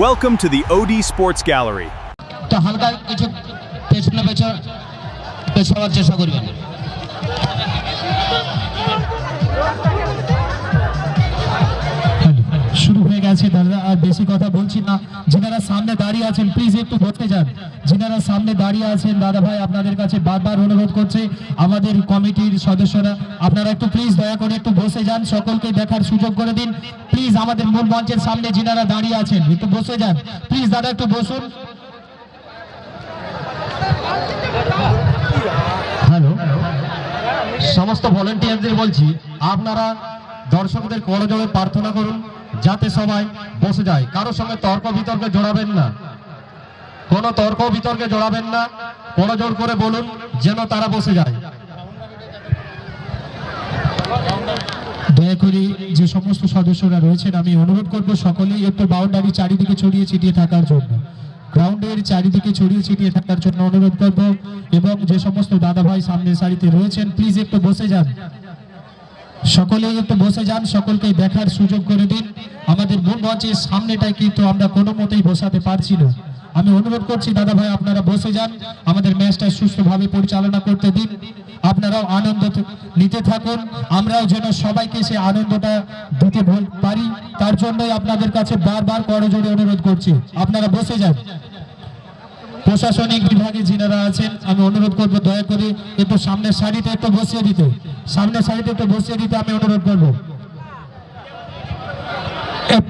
Welcome to the OD Sports Gallery. তো হালকা কিছু পেছাবার চেষ্টা করবেন। শুরু হয়ে গেছে দাদা, আর বেশি কথা বলছি না। যারা সামনে দাঁড়িয়ে আছেন প্লিজ একটু বসে যান। যারা সামনে দাঁড়িয়ে আছেন দাদা ভাই আপনাদের কাছে বারবার অনুরোধ করছে আমাদের কমিটির সদস্যরা, আপনারা একটু প্লিজ দয়া করে একটু বসে যান, সকলকে দেখার সুযোগ করে দিন প্লিজ। আমাদের মূল মঞ্চের সামনে যারা দাঁড়িয়ে আছেন একটু বসে যান প্লিজ। দাদা একটু বসুন। হ্যালো, সমস্ত ভলেন্টিয়ারদের বলছি আপনারা দর্শকদের করজোড়ে প্রার্থনা করুন যাতে সবাই বসে যায়। কারোর সঙ্গে তর্ক বিতর্কে জড়াবেন না, কোনো তর্ক বিতর্কে জড়াবেন না, করজোড় করে বলুন যেন তারা বসে যায়। দয়া করে যে সমস্ত সদস্যরা রয়েছেন আমি অনুরোধ করব সকলেই একটু বাউন্ডারি চারিদিকে ছড়িয়ে ছিটিয়ে থাকার জন্য, গ্রাউন্ডের চারিদিকে ছড়িয়ে ছিটিয়ে থাকার জন্য অনুরোধ করব। এবং যে সমস্ত দাদা ভাই সামনের সারিতে রয়েছেন প্লিজ একটু বসে যান, সকলেই একটু বসে যান, সকলকে দেখার সুযোগ করে দিন। আমাদের মূল মঞ্চের সামনেটাই কিন্তু আমরা কোনো মতেই বসাতে পারছি না। আমি অনুরোধ করছি দাদা ভাই আপনারা বসে যান, আমাদের ম্যাচটা সুষ্ঠুভাবে পরিচালনা করতে দিন। আপনারাও আনন্দ নিতে থাকুন, আমরাও যেন সবাইকে সে আনন্দটা দিতে পারি তার জন্যই আপনাদের কাছে বারবার করজোড়ে অনুরোধ করছি আপনারা বসে যান। প্রশাসনিক বিভাগে যারা আছেন আমি অনুরোধ করব দয়া করে একটু সামনের সারিতে একটু বসিয়ে দিতে, সামনের সারিতে একটু বসিয়ে দিতে আমি অনুরোধ করব।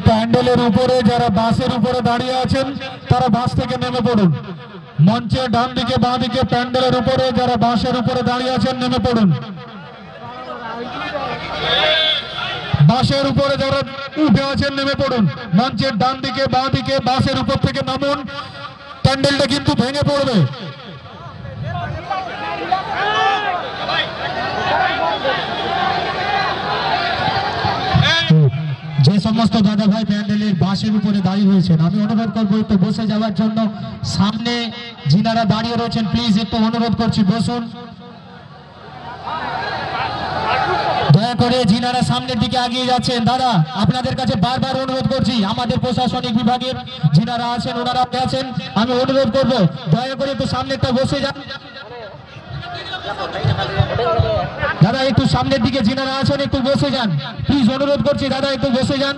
প্যান্ডেলের উপরে যারা বাসের উপরে দাঁড়িয়ে আছেন তারা বাস থেকে নেমে পড়ুন। মঞ্চের ডান দিকে বাঁ দিকে প্যান্ডেলের উপরে যারা বাসের উপরে দাঁড়িয়ে আছেন নেমে পড়ুন। বাসের উপরে যারা উঠে আছেন নেমে পড়ুন। মঞ্চের ডান দিকে বাঁ দিকে বাসের উপর থেকে নামুন, প্যান্ডেলটা কিন্তু ভেঙে পড়বে। যে সমস্ত দাদা ভাই প্যান্ডেলের বাসের উপরে দাঁড়িয়ে রয়েছেন আমি অনুরোধ করবো একটু বসে যাওয়ার জন্য। সামনে যিনারা দাঁড়িয়ে রয়েছেন প্লিজ একটু অনুরোধ করছি বসুন। দয়া করে যিনারা সামনের দিকে এগিয়ে যাচ্ছেন দাদা আপনাদের কাছে বারবার অনুরোধ করছি, আমাদের প্রশাসনিক বিভাগের যিনারা আছেন ওনারা আছেন আমি অনুরোধ করব দয়া করে একটু সামনেটা বসে যান। দাদা একটু সামনের দিকে যিনারা আছেন একটু বসে যান প্লিজ, অনুরোধ করছি দাদা একটু বসে যান।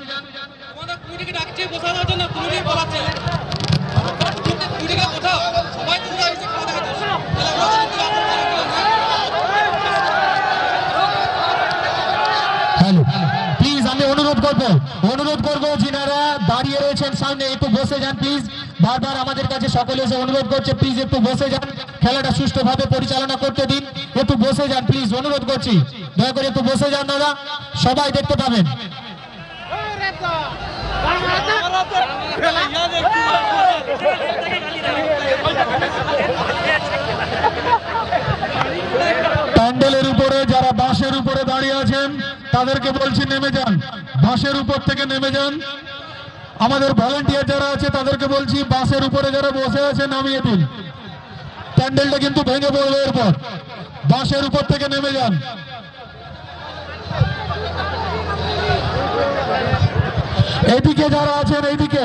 হ্যালো প্লিজ আমি অনুরোধ করবো যিনারা দাঁড়িয়ে রয়েছেন সামনে একটু বসে যান প্লিজ। বারবার আমাদের কাছে সকলে এসে অনুরোধ করছে প্লিজ একটু বসে যান, খেলাটা সুষ্ঠুভাবে পরিচালনা করতে দিন, একটু বসে যান প্লিজ অনুরোধ করছি। দয়া করে একটু বসে যান দাদা, সবাই দেখতে পাবেন। প্যান্ডেলের উপরে যারা বাসের উপরে দাঁড়িয়ে আছেন তাদেরকে বলছি নেমে যান, বাসের উপর থেকে নেমে যান। আমাদের ভলেন্টিয়ার যারা আছে তাদেরকে বলছি বাসের উপরে যারা বসে আছে নামিয়ে দিন, প্যান্ডেলটা কিন্তু ভেঙে পড়বে। এরপর বাসের উপর থেকে নেমে যান। এইদিকে যারা আছেন এইদিকে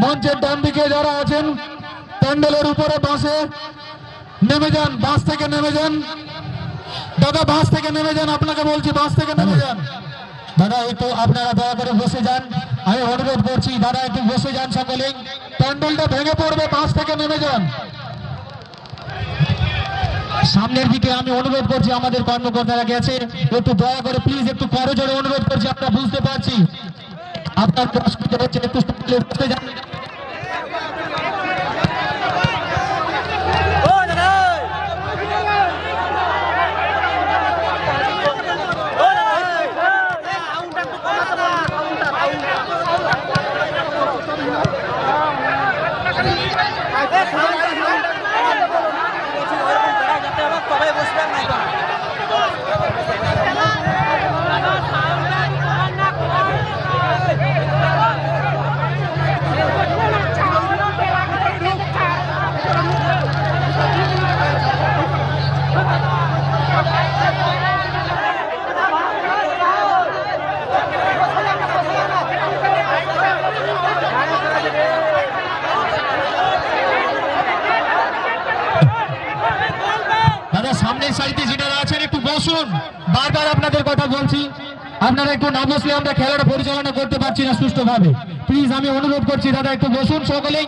মঞ্চের ডান দিকে যারা আছেন প্যান্ডেলের উপরে বাসে নেমে যান, বাস থেকে নেমে যান দাদা, বাস থেকে নেমে যান, আপনাকে বলছি বাস থেকে নেমে যান। দাদা একটু আপনারা দয়া করে বসে যান, আমি অনুরোধ করছি দাদা একটু বসে যান সকলেই, প্যান্ডেলটা ভেঙে পড়বে, বাস থেকে নেমে যান। সামনের দিকে আমি অনুরোধ করছি আমাদের কর্মকর্তারা গেছে একটু দয়া করে প্লিজ একটু করজোড়ে অনুরোধ করছি, আমরা বুঝতে পারছি আপনার অসুবিধা হচ্ছে, একটু বসে যান। এই সাইডে যেটা আছেন একটু বসুন, বারবার আপনাদের কথা বলছি, আপনারা একটু না বসলে আমরা খেলাটা পরিচালনা করতে পারছি না সুষ্ঠুভাবে। প্লিজ আমি অনুরোধ করছি দাদা একটু বসুন সকলেই।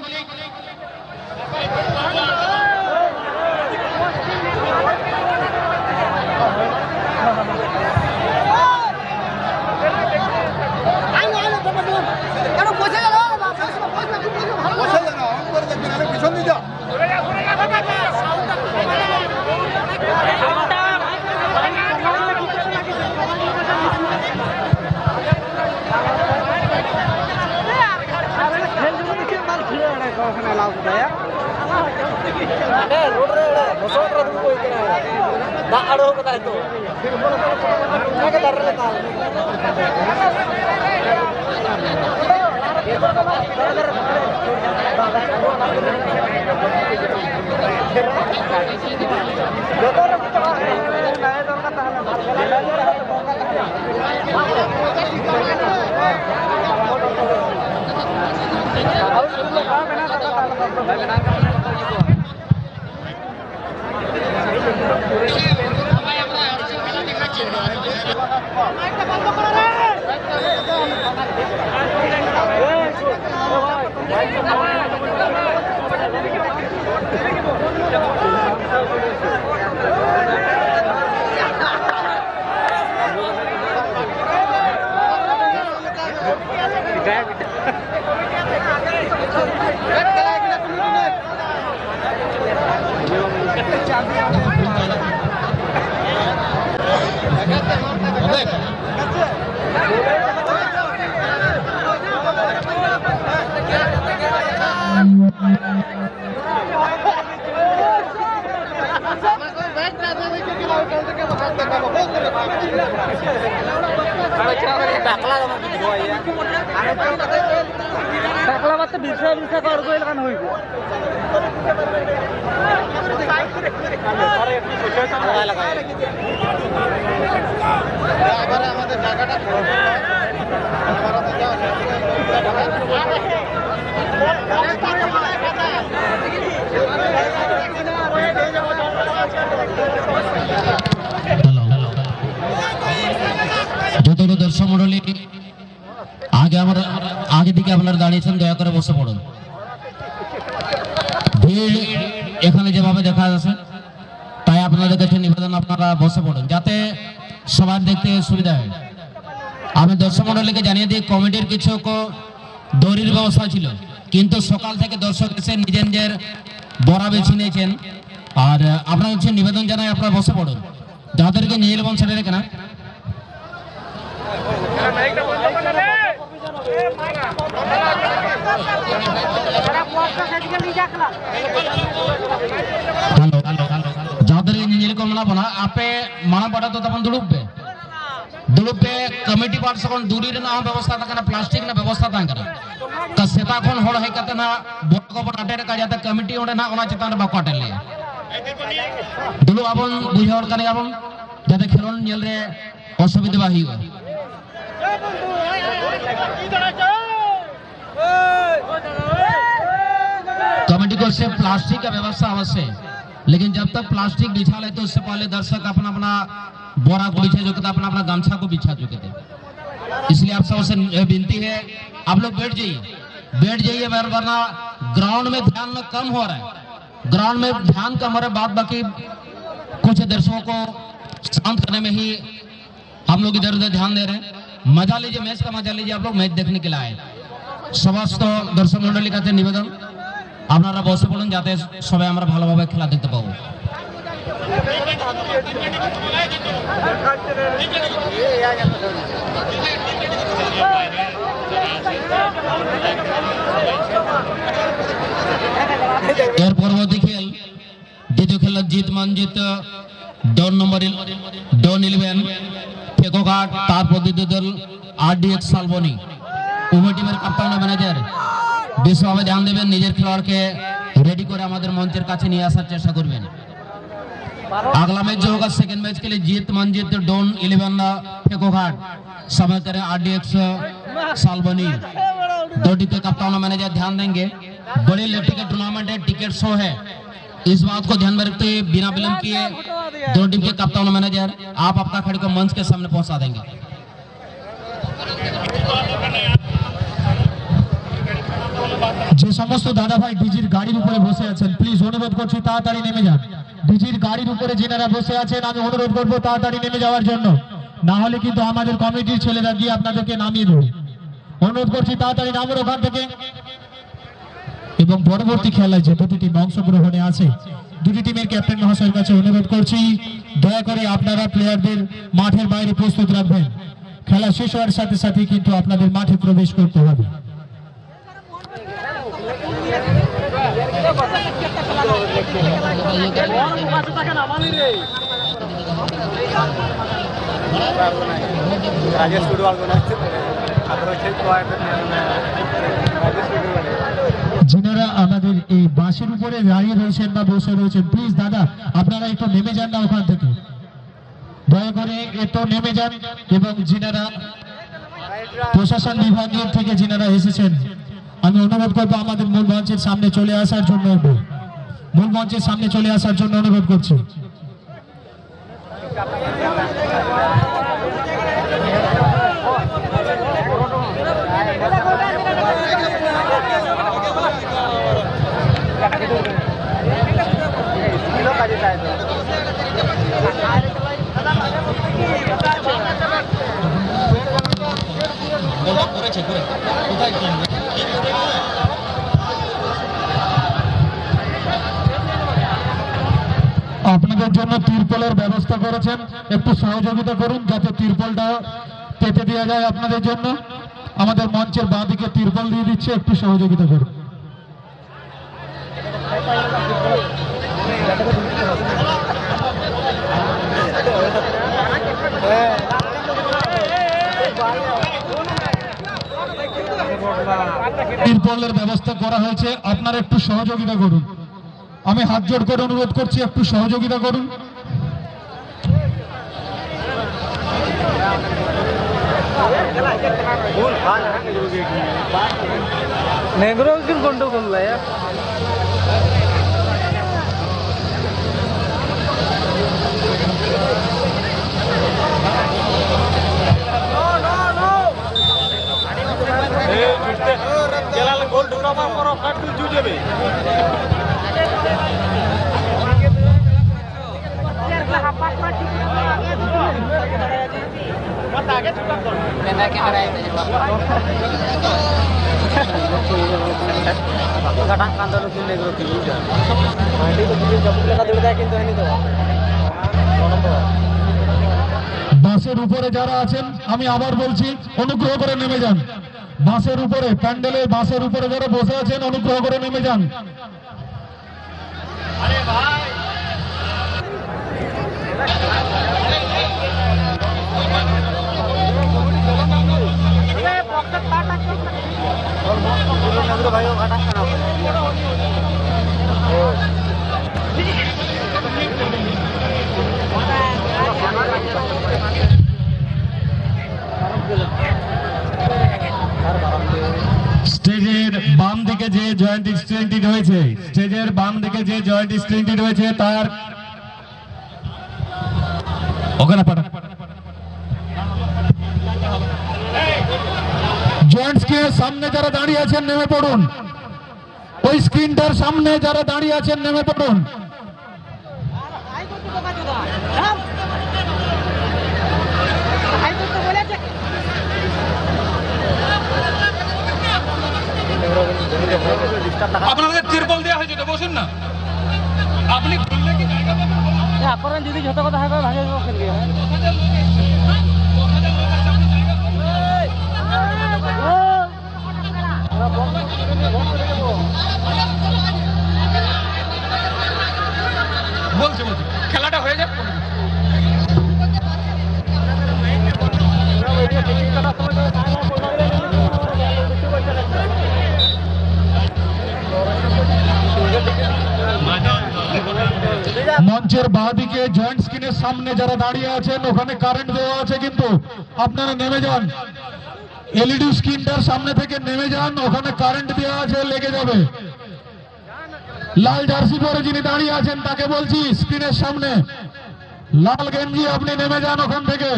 যতগুলো দর্শক মন্ডলী আগে দিকে আপনারা দাঁড়িয়েছেন, দয়া করে বসে পড়ুন। ভিড় এখানে যেভাবে দেখা যাচ্ছে তাই আপনাদের কাছে নিবেদন আপনারা বসে পড়ুন যাতে সবার দেখতে সুবিধা হয়। আমি দর্শক মন্ডলীকে জানিয়ে দিই কমিটির কিছু দড়ির ব্যবস্থা ছিল, কিন্তু সকাল থেকে দর্শক এসে নিজের নিজের বড়া বেছে নিয়েছেন। আর আপনার হচ্ছে নিবেদন জানাই আপনারা বসে পড়ুন, যাদেরকে নিয়ে এলাম সেটা রেখে না। যাদের নিজের কমলা বনা আপে মানা পড়া তো তখন দুড়ুবে কমিটি পার্ট তখন দূরের না ব্যবস্থা থাকে না, প্লাস্টিক না ব্যবস্থা থাকে না, তা সেটা এখন হল হয়ে কাতে না বড় কবর আটের কাজ যাতে কমিটি ওঠে না ওনা চেতন বাকু আটেলে দুলু আবন বুঝাওয়ার কানে আবন যাতে খেলন নেল রে অসুবিধা বাহি হয়। कमेटी को से प्लास्टिक का व्यवस्था अवश्य, लेकिन जब तक प्लास्टिक बिछा ले तो उससे पहले दर्शक अपना अपना बोरा को बिछा चुके थे, अपना अपना गमछा को बिछा चुके थे। इसलिए आप सबसे विनती है आप लोग बैठ जाइए वरना ग्राउंड में ध्यान कम हो रहा है। ग्राउंड में ध्यान कम हो रहा है, बाद बाकी कुछ दर्शकों को शांत करने में ही हम लोग इधर उधर ध्यान दे रहे हैं। मजा लीजिए, मैच का मजा लीजिए, आप लोग मैच देखने के लिए आए। समस्त दर्शक मंडली কাছে নিবেদন আপনারা বসে পড়ুন যাতে সবাই আমরা ভালোভাবে খেলা দেখতে পাবো। এর পরবর্তী খেল দ্বিতীয় খেলা জিত মঞ্জিত ডন নম্বর ডন 11 ফেকোঘাট, তার প্রতিদ্বন্দ্বী দল আরডিএক্স শালবনী। উভয় টিমের কাপ্তান ম্যানেজার বিশেষভাবে ধ্যান দেবেন, নিজের খেলোয়াড়কে रेडी করে আমাদের মঞ্চের কাছে নিয়ে আসার চেষ্টা করবেন। अगला मैच जो होगा सेकंड मैच के लिए जीत मंजित डॉन 11 फेकोघाट समय करें आरडीएक्स सालबनी। दो टीम के कप्तान मैनेजर ध्यान देंगे, बड़े लेफ्टी के टूर्नामेंट है, टिकट शो है, इस बात को ध्यान में रखते हुए बिना विलंब किए दोनों टीम के कप्तान और मैनेजर आप अपना खिलाड़ी को मंच के सामने पहुंचा देंगे। যে সমস্ত দাদা ভাই ডিজির গাড়ির উপরে বসে আছেন প্লিজ অনুরোধ করছি তাড়াতাড়ি নেমে যান। ডিজির গাড়ির উপরে যেনারা বসে আছেন আমি অনুরোধ করব তাড়াতাড়ি নেমে যাওয়ার জন্য, না হলে কিন্তু আমাদের কমিটির ছেলেরা গিয়ে আপনাদেরকে নামিয়ে দেবে। অনুরোধ করছি তাড়াতাড়ি নামুন ওখান থেকে। এবং পরবর্তী খেলায় যে দুটি টিম অংশগ্রহণে আছে দুটি টিমের ক্যাপ্টেন মহাশয়ের কাছে অনুরোধ করছি দয়া করে আপনারা প্লেয়ারদের মাঠের বাইরে প্রস্তুত রাখবেন। খেলা শেষ হওয়ার সাথে সাথে কিন্তু আপনাদের মাঠে প্রবেশ করতে হবে। যারা আমাদের এই বাসের উপরে দাঁড়িয়ে রয়েছেন বা বসে রয়েছেন প্লিজ দাদা আপনারা একটু নেমে যান না ওখান থেকে, দয়া করে একটু নেমে যান। এবং যিনারা প্রশাসন বিভাগের থেকে যিনারা এসেছেন আমি অনুরোধ করবো আমাদের মূল মঞ্চের সামনে চলে আসার জন্য, মূল মঞ্চের সামনে চলে আসার জন্য অনুরোধ করছি। আপনাদের জন্য তিরপলের ব্যবস্থা করেছেন, একটু সহযোগিতা করুন যাতে তিরপলটা পেতে দেওয়া যায় আপনাদের জন্য। আমাদের মঞ্চের বাঁ দিকে তিরপল দিয়ে দিচ্ছে, একটু সহযোগিতা করুন। তিরপলের ব্যবস্থা করা হয়েছে, আপনারা একটু সহযোগিতা করুন। আমি হাত জোড় করে অনুরোধ করছি একটু সহযোগিতা করুন। বাসের উপরে যারা আছেন আমি আবার বলছি অনুগ্রহ করে নেমে যান। বাসের উপরে প্যান্ডেলের বাসের উপরে যারা বসে আছেন অনুগ্রহ করে নেমে যান। স্টেজের বাম দিকে যে জয়েন্ট স্ক্রিনটি রয়েছে, স্টেজের বাম দিকে যে জয়েন্ট স্ক্রিনটি রয়েছে তার ওখানে জয়েন্ট স্ক্রিনের সামনে যারা দাঁড়িয়ে আছেন নেমে পড়ুন। ওই স্ক্রিনটার সামনে যারা দাঁড়িয়ে আছেন নেমে পড়ুন। আপনাদের তিরপল দেওয়া হয়েছে তো, বসুন না। আপনি বললে কি জায়গা পাবেন? আপনারা যদি যত কথা হয় ভাঙে খেলবে। বলছে খেলাটা হয়ে যাক। মঞ্চের বাঁদিকে জয়েন্ট স্ক্রিনের সামনে যারা দাঁড়িয়ে আছেন ওখানে কারেন্ট দেওয়া আছে, কিন্তু আপনারা নেমে যান। এলইডি স্ক্রিনটার সামনে থেকে নেমে যান, ওখানে কারেন্ট দেওয়া আছে, লেগে যাবে। লাল জার্সি পরে যিনি দাঁড়িয়ে আছেন তাকে বলছি স্ক্রিনের সামনে, লাল গেঞ্জি আপনি নেমে যান ওখান থেকে।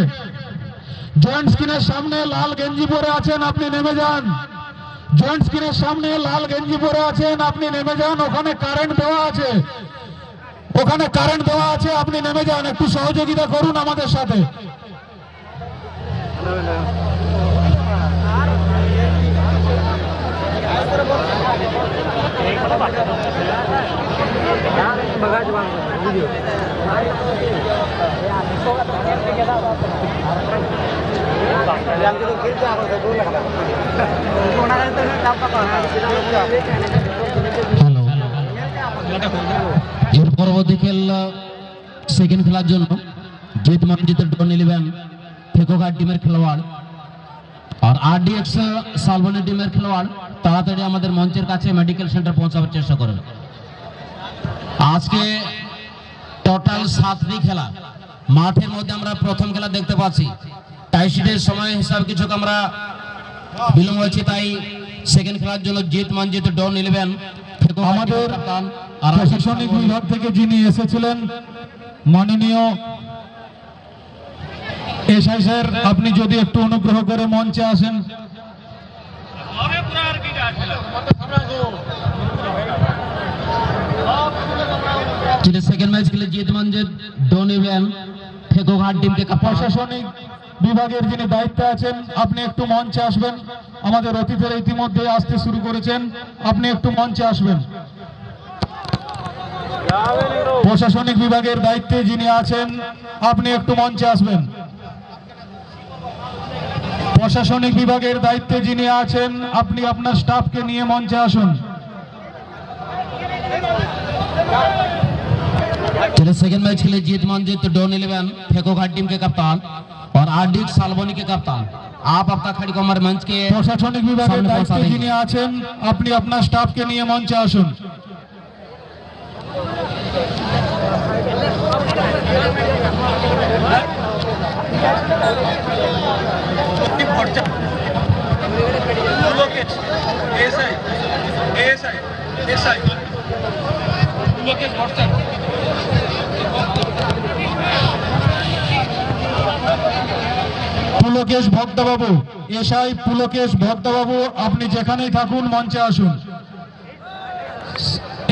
জয়েন্ট স্ক্রিনের সামনে লাল গেঞ্জি পরে আছেন, আপনি নেমে যান। জয়েন্ট স্ক্রিনের সামনে লাল গেঞ্জি পরে আছেন, আপনি নেমে যান। ওখানে কারেন্ট দেওয়া আছে, ওখানে কারেন্ট দেওয়া আছে, আপনি নেমে যান। একটু সহযোগিতা করুন আমাদের সাথে। এর পরবর্তী খেল সেকেন্ড খেলার জন্য জিত মঞ্জিতের ডন 11 ফেকোঘাট টিমের খেলোয়াড় আর আরডিএক্স সালবনি টিমের খেলোয়াড় তাড়াতাড়ি আমাদের মঞ্চের কাছে মেডিকেল সেন্টার পৌঁছাবার চেষ্টা করেন। আজকে টোটাল 7টি খেলা মাঠের মধ্যে আমরা প্রথম খেলা দেখতে পাচ্ছি। টাইশিটের সময় হিসাব কিছু আমরা বিলম্ব হয়েছে, তাই সেকেন্ড খেলার জন্য জিত মঞ্জিত ডন 11 আমাদের প্রশাসনিক বিভাগ থেকে যিনি এসেছিলেন মাননীয় এসআই স্যার, আপনি যদি একটু অনুগ্রহ করে মঞ্চে আসেন। সেকেন্ড ম্যাচ খেলে জিত মঞ্জিত ডন 11 ফেকোঘাট টিমকে প্রশাসনিক বিভাগের যিনি দায়িত্বে আছেন আপনি একটু মঞ্চে আসবেন। আমাদের অতিথিরা ইতিমধ্যে আসতে শুরু করেছেন, আপনি একটু মঞ্চে আসবেন। প্রশাসনিক বিভাগের দায়িত্বে যিনি আছেন আপনি একটু মঞ্চে আসবেন। প্রশাসনিক বিভাগের দায়িত্বে যিনি আছেন আপনি আপনার স্টাফকে নিয়ে মঞ্চে আসুন। चलिए सेकंड मैच के लिए जीत मंजित डॉन 11 फेकोघाट टीम के कप्तान और आरडीएक्स सालबनी के कप्तान, आप आपका खड़ी कमर मंच के প্রশাসনিক বিভাগের দায়িত্বে যিনি আছেন আপনি আপনার স্টাফকে নিয়ে মঞ্চে আসুন। পুলকেশ ভক্তবাবু, এসআই পুলকেশ ভক্তবাবু, আপনি যেখানেই থাকুন মঞ্চে আসুন।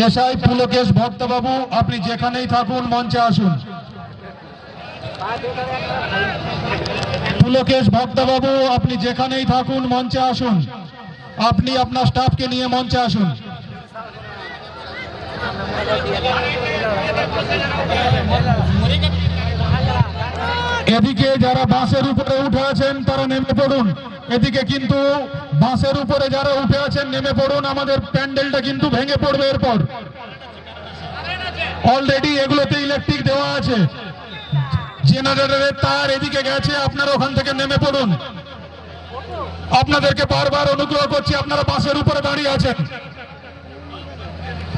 এসআই পুলকেশ ভক্তবাবু, আপনি যেখানেই থাকুন মঞ্চে আসুন। পুলকেশ ভক্তবাবু, আপনি যেখানেই থাকুন মঞ্চে আসুন। আপনি আপনার স্টাফকে নিয়ে মঞ্চে আসুন। এদিকে যারা বাসের উপরে উঠে আছেন তারা নেমে পড়ুন। এদিকে কিন্তু বাসের উপরে যারা উঠে আছেন নেমে পড়ুন, আমাদের প্যান্ডেলটা কিন্তু ভেঙে পড়বে এরপর। অলরেডি এগুলোতে ইলেকট্রিক দেওয়া আছে, জেনারেটরের তার এদিকে গেছে, আপনারা ওখান থেকে নেমে পড়ুন। আপনাদেরকে বারবার অনুগ্রহ করছি, আপনারা বাসের উপরে দাঁড়িয়ে আছেন,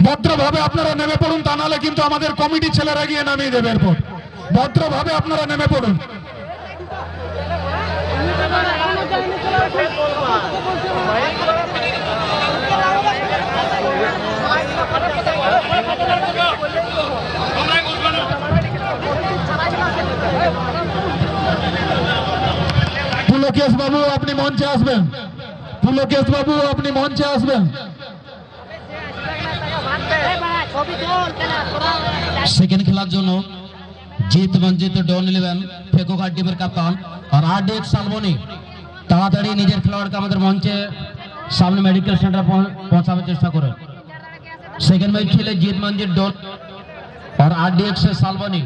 ভদ্রভাবে আপনারা নেমে পড়ুন, তা নাহলে কিন্তু আমাদের কমিটির ছেলেরা গিয়ে নামিয়ে দেবে এরপর। ভদ্রভাবে আপনারা নেমে পড়ুন। পুলকেশ বাবু আপনি মঞ্চে আসবেন। পুলকেশ বাবু আপনি মঞ্চে আসবেন। সেকেন্ড খেলার জন্য জিত মঞ্জিত ডন 11 ফেকোঘাট টিমের কাপ্তান আর আরডিএক্স সালবনি তাড়াতাড়ি নিজের খেলোয়াড়কে আমাদের মঞ্চে সামনে মেডিকেল সেন্টার পৌঁছাবার চেষ্টা করে। सेकंड मैच खेले जीत मंजित डॉन और आरडीएक्स सालबनी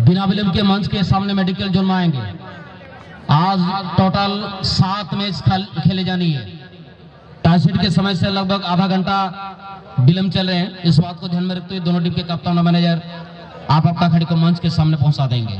बिना विलंब के मंच के सामने मेडिकल जोन में आएंगे। आज टोटल 7 मैच खेले जानी है। टाइसिट के समय से लगभग आधा घंटा विलंब चल रहे हैं। इस बात को ध्यान में रखते हुए दोनों टीम के कप्तान और मैनेजर आप आपका खड़ी को मंच के सामने पहुंचा देंगे।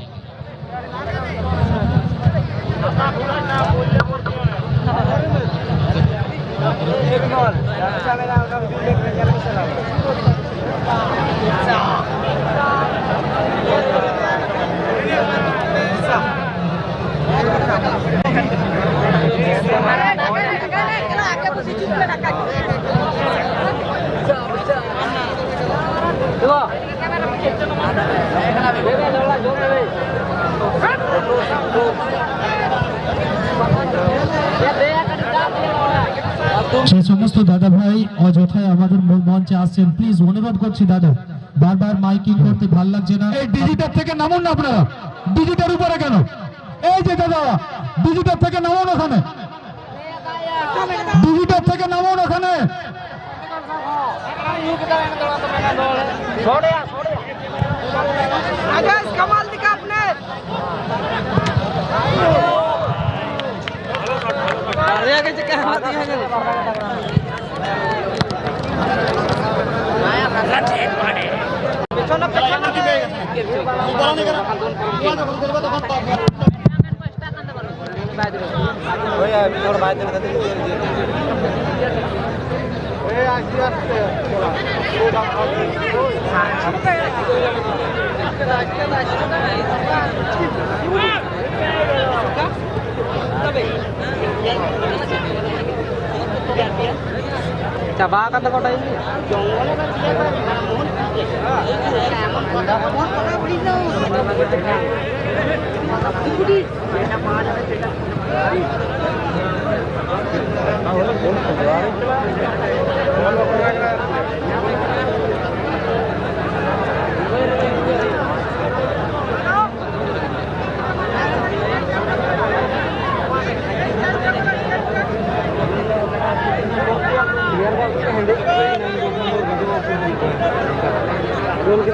সেই সমস্ত দাদা ভাই অযথায় আমাদের মঞ্চে আসছেন, প্লিজ অনুরোধ করছি দাদা, বারবার মাইকিং করতে ভাল লাগছে না। এই ডিজিটাল থেকে নামুন না আপনারা, ডিজিটাল উপরে কেন? এই যে দাদা, ডিজিটাল থেকে নামুন ওখানে, ডিজিটাল থেকে নামুন ওখানে। कमाल दिखा आपने চাবা কাতে কটাই रोल के